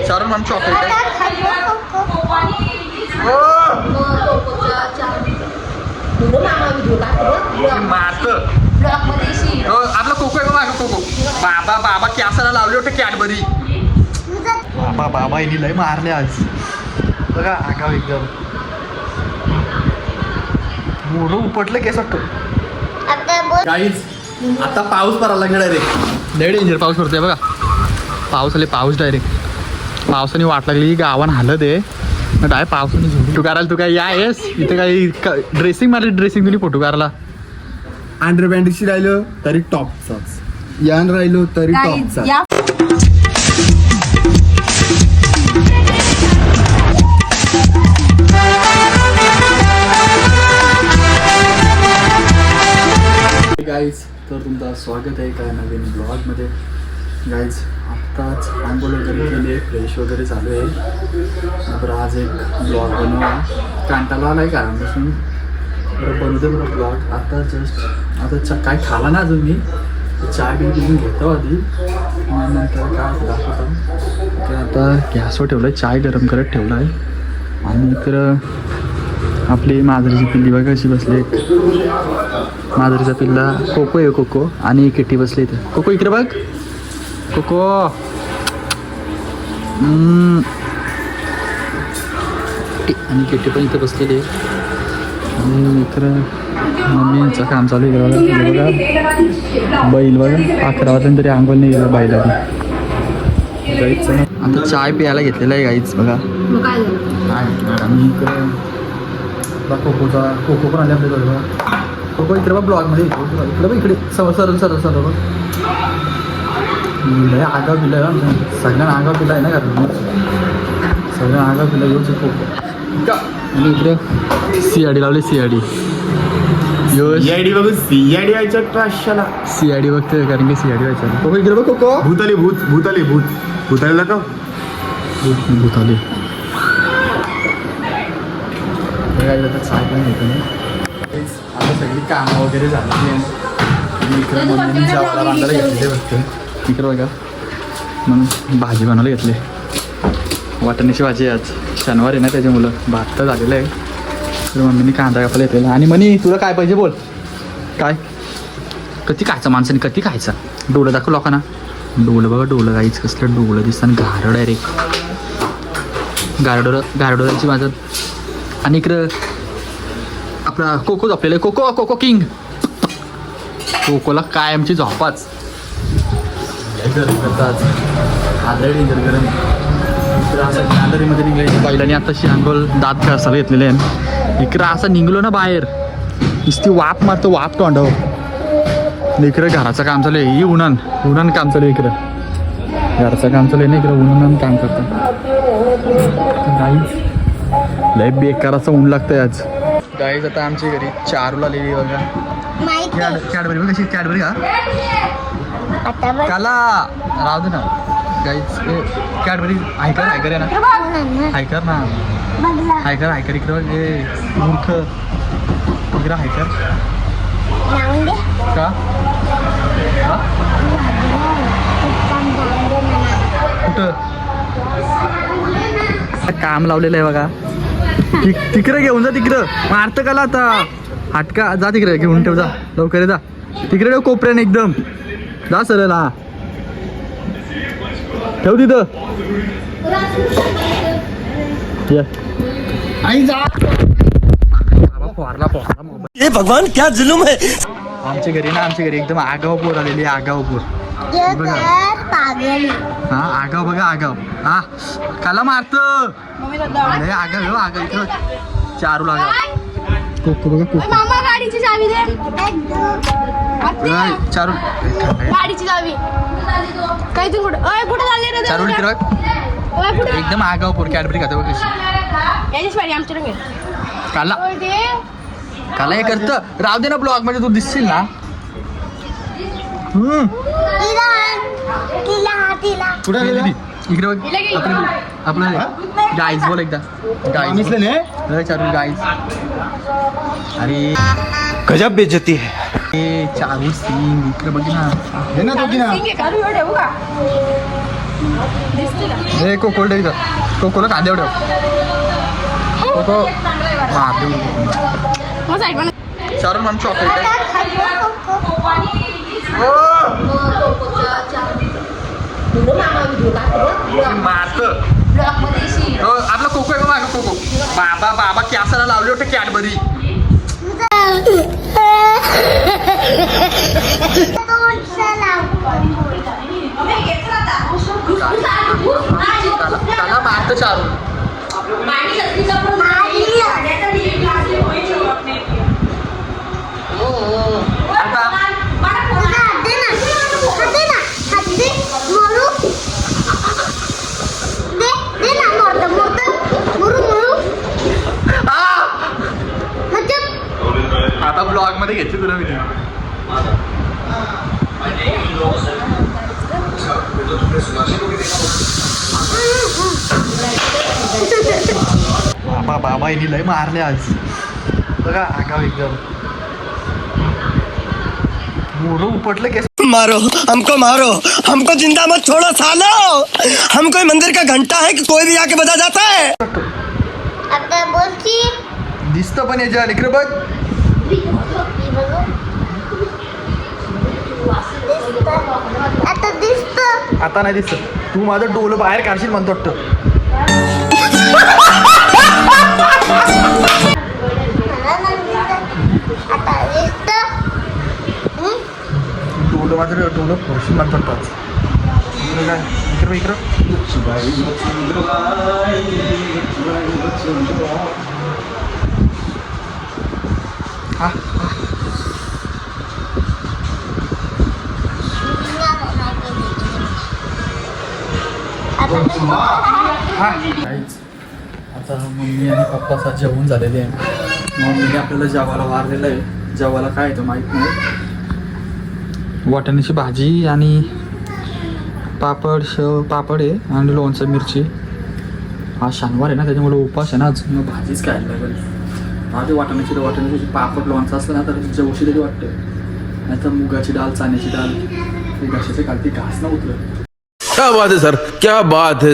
चारून म्हणून चॉकलेट आहे मारत आपला कोको आहे माग कोको बाबा बाबा कॅसाला लावले होते कॅडबरी बाबा बाबा यांनी लय मारले आज बघा आगाव एकदम मोठं उपटलं केस वाटतं काहीच आता पाऊस पडायला लागला डायरेक्ट लय डेंजर पाऊस पडतोय बघा पाऊस आले पाऊस डायरेक्ट पावसाने वाट लागली गावान हालत आहे डाय पावसाने फोटो काढायला तू काय यास इथे काही ड्रेसिंग मारली ड्रेसिंग तुम्ही फोटो काढला अंडर बँडेजची राहिलो तरी टॉपचाच यान राहिलो तरी टॉपचा गाईज तर तुमचं स्वागत आहे काय नवीन ब्लॉगमध्ये गाईज आत्ताच आंघोळ वगैरे केली आहे फ्रेश वगैरे चालू आहे तर आज एक ब्लॉग बनवा कांटाला आला आहे कारांपासून बरं बनवते बरं ब्लॉग आता जस्ट आता काय खाला ना अजून मी चहा घेऊन घेतो आधी नंतर काय दाखवतो आता गॅसवर ठेवलं आहे चाय गरम करत ठेवला आहे आणि तर आपली माजरीची पिल्ली बघा कशी बसली माजरीचा पिल्ला कोको आहे कोको आणि किटी बसली इथे कोको इकडे बघ कोको आणि किटी पण इथे बसलेली आहे आणि इकडं मम्मीचं काम चालू आहे बघा बैल बघा 11 वाजता तरी आंघोळ नाही गेला बैलाने आता चाय प्यायला घेतलेला आहे गाईच बघा आणि इकडं कोको पण आले आपल्या कोको इकडे बघ ब्लॉगमध्ये इकडे बघ इकडे सरळ बघ आगाव पिला सगळ्यांना आगाव पिला आहे ना कारण सगळ्यांना आगाव पिला येऊच कोको आणि इकडे सीआयडी लावली सीआयडी बघून सीआयडी व्हायच्या कशाला सीआयडी बघते कारण की सीआयडी व्हायचं कोको इकडे बघ कोको भूताली भूतालीला का भूताली चाय पण घेतो ना आता सगळी कामं वगैरे झाली आणि इकडे मम्मीने जेवायला बांधायला घेतलेले बघते इकडे बघा म्हणून भाजी बनवायला घेतली वाटाण्याची भाजी आज शनिवार आहे ना त्याच्या मुलं भात तर झालेलं आहे तर मम्मीने कांदा कापायला घेतलेला आणि म्हणे तुला काय पाहिजे बोल काय कधी खायचं माणसाने कधी खायचं डोलं दाखव लोकांना डोलं बघा डोलं काहीच कसलं डोलं दिसतं गारड डायरेक्ट गारडोराची माझं आणि इकडं आपला कोको झोपलेला आहे कोको कोको किंग कोकोला कायमची झोपाच डेंजर गरम इकडं असं गॅलरीमध्ये निघायची बैलाने आताशी अंघोळ दात घासायला घेतलेले आहे इकडं असं निघलो ना बाहेर नुसती वाफ मारतो वाफ तोंडावर इकडं घराचं काम चालू आहे ही उन्हान काम चालू आहे इकडं घराचं काम चालू आहे ना इकडं उन्हान काम करतं नाही लय बेकार असं ऊन लागतंय आज गाईज आता आमच्या घरी चारूला आलेली बघा कॅडबरी बघ कशी कॅडबरी का काला राहू दे ना गाईज कॅडबरी हायकर आहे ना हायकर इकडे मूर्ख इकडे हायकर का कुठं काम लावलेलं आहे बघा तिकडे घेऊन जा तिकडं मारतं काला आता हटका जा तिकडे घेऊन ठेव जा लवकर जा तिकडे ठेव कोपऱ्याने एकदम जा सरळ हा ठेव तिथं ये भगवान क्या जुलूम है आमच्या घरी एकदम आगाव पोर आलेली आगाव पोर हा आगाव बघा आगाव हा काला मारत आगाव इकडं चारू लागा कोको बघा कोको मामा गाडीची चावी दे चारू गाडीची चावी काय तू कुठं चालले रे चारू इकडं एकदम आगाव पोर कॅडबरी खाते बघ याची गाडी आमच्या रंग काला काला हे करतं राहू दे ना ब्लॉग मध्ये तू दिसशील ना कुठे इकडे बघ आपलं गाईज बोल एकदा गाईज चारू गाईज अरे गजब बेइज्जती है चारू सिंग इकडे बघ ना सिंग आहे का? हे कोकोला ठेव इथं. कोकोला कांद्यावर ठेव. कोको मग साईड पण चारून म्हणून चॉकलेट आहे. मारतं. हो, आपला कोको आहे बघा कोको. बाबा बाबा कॅसाला लावले होते कॅडबरी. त्याला मारतं चारून. आता ब्लॉग मध्ये घेते तुला मी. बाबा बाबा यांनी लय मारले आज बघा. आगाव एकदम मोर उपटलं केस. मारो हमको जिंदा मत छोड़ो सालो। हम कोई मंदिर का घंटा है कि कोई भी आके बजा जाता है। आता बोल की दिसतं पण याच्या इकडे बघ. आता दिसत आता नाही दिसत. तू माझं डोलं बाहेर काढशील म्हणतो वाटतं. आता दिसत डोलं माझं डोलं फोडशील म्हणतो वाटतं. काय इकडं इकडं. हा हा आता मम्मी आणि पप्पा जेवून झालेले आहे. मम्मीने आपल्याला जेवायला वारलेलं आहे. जेवायला काय येतं माहीत नाही. वाटाण्याची भाजी आणि पापड आहे आणि लोणचं मिरची. हा शनिवार आहे ना त्याच्यामुळे उपास आहे ना आज. मग भाजीच काय लागेल. माझी वाटाण्याची पापड लोणचं असलं ना तर जेवशी तरी वाटतं. नाही तर मुगाची डाळ चण्याची डाळ ते घशाचे खालती घास ना उतरत. क्या बात है सर, क्या बात है.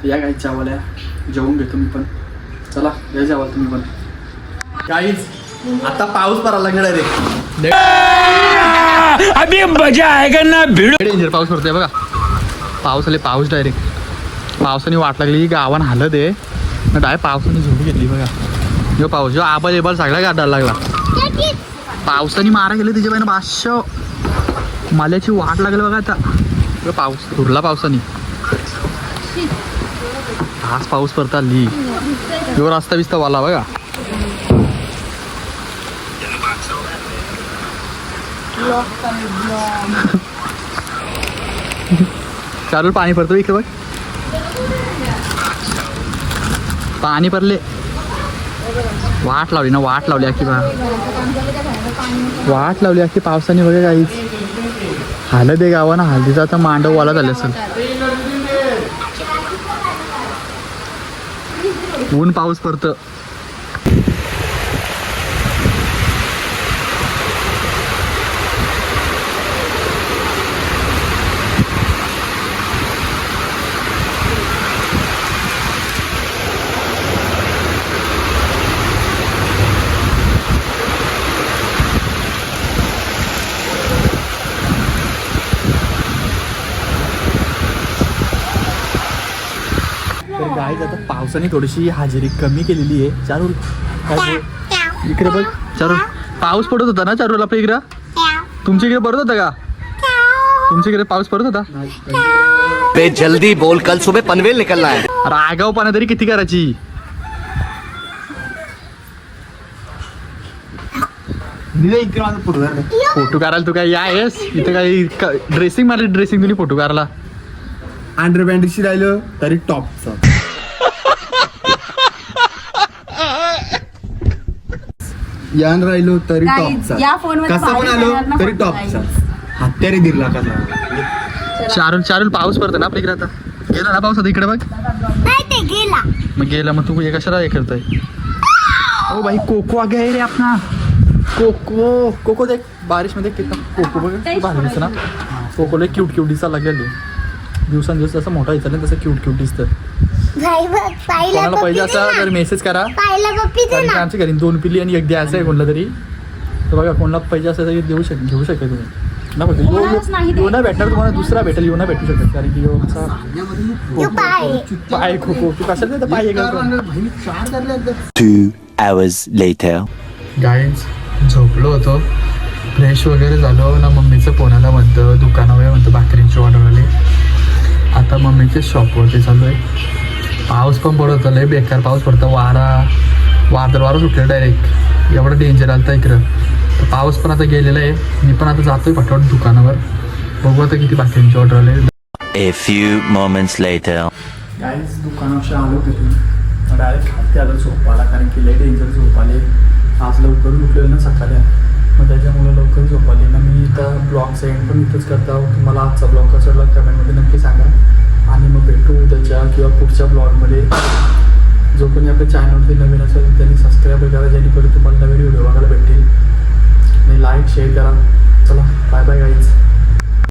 या काही जेवायला जेवून घेतो मी पण. चला या जेवाल तुम्ही पण. काहीच आता पाऊस पडायला लागला रे. अभी मजा आएगा ना भिड़. डेंजर पाऊस पडतोय बघा. पाऊस आले पाऊस डायरेक्ट. पावसाने वाट लागली गावान हालत आहे. डायरेक्ट पावसाने झोप घेतली बघा. जो पाऊस जो आबाल एबाल सगळा गाडायला लागला. पावसाने मारा गेले त्याच्या बाईनं 500 माल्याची वाट लागली बघा. आता पाऊस उरला पावसाने. हाच पाऊस पडता ली जो रस्ता बिस्ता वाला बघा. चालू पाणी पडतो इकडे बघ. पाणी पडले. वाट लावली ना वाट लावली अख्खी बा. वाट लावली अख्खी पावसाने बघा. काहीच हालत आहे गावानं. हल्दीचा आता मांडव वाला झाले असेल. ऊन पाऊस पडतं. गाईज आता पावसाने थोडीशी हजेरी कमी केलेली आहे. चारूल काय इकडे बघ. चारूल पाऊस पडत होता ना चारूल आपल्या इकडं. तुमच्या इकडे पडत होता का. तुमच्या इकडे पाऊस पडत होता. बे जल्दी बोल, कल सुबह पनवेल निकलना है. अरे आगाऊपणा तरी किती करायची. फोटो करायला तू काय या येस इथं काही ड्रेसिंग मारली. ड्रेसिंग तुम्ही फोटो करायला. अंडर बँडेजशी राहिलं तरी टॉपचा. यान राहिलो तरी टॉपचा. या फोन कसा पण आलो तरी टॉपचा. हत्यारे दिला कसा. चारूल पाऊस पडतो ना आपल्या इकडे. आता गेला ना पाऊस. आता इकडे बघ. नाही ते गेला. मग गेला मग तू हे कशाला हे करताय. ओ भाई कोको आ गया रे अपना. कोको देख बारिश मध्ये कितना कोको बघ भारी दिसत ना. कोकोला क्यूट दिसायला लागले. दिवसांदिवस जसं मोठा दिसतं ना तसं क्यूट दिसतं. कोणाला पाहिजे असं तर मेसेज करा, कारण की आमच्या घरी 2 पिल्ली आणि 1 द्यायचं आहे कोणाला तरी. तर बघा कोणाला पाहिजे असं तरी घेऊ शकता तुम्ही ना. फक्त यो ना भेटणार तुम्हाला, दुसरा भेटेल, यो ना भेटू शकत, कारण की यो असा पाय खो तू कशाला तर पाय आहे. 2 hours later. गाईज झोपलो होतो, फ्रेश वगैरे झालो ना. मम्मीचं फोनाला म्हणतं दुकानावर म्हणतं भाकरींची ऑर्डर आली. आता मम्मीच्या शॉपवरती चालू आहे. पाऊस पण पडत लय बेकार पाऊस पडतो. वारं सुटलं डायरेक्ट, एवढं डेंजर आलं तर इकडं. तर पाऊस पण आता गेलेला आहे. मी पण आता जातोय पटवट दुकानावर, बघू आता किती भाकरींची ऑर्डर आली. A few moments later. Guys दुकानाशी आलो तिथून डायरेक्ट खाते आलं झोपाला, कारण की लय डेंजर झोप आले. आज लवकर उठलेलं ना सकाळी, मग त्याच्यामुळे लवकर झोप आली ना. मी इथं ब्लॉगचा एंड पण इथंच करता. तुम्हाला आजचा ब्लॉग कसा वाटला कमेंटमध्ये नक्की सांगा, आणि मग भेटू उद्याच्या किंवा पुढच्या ब्लॉगमध्ये. जो कोणी आपल्या चॅनलवरती नवीन असेल त्यांनी सबस्क्राईब करा, जेणेकरून तुम्हाला नवीन व्हिडिओ बघायला भेटतील. आणि लाईक शेअर करा. चला बाय बाय गाईज.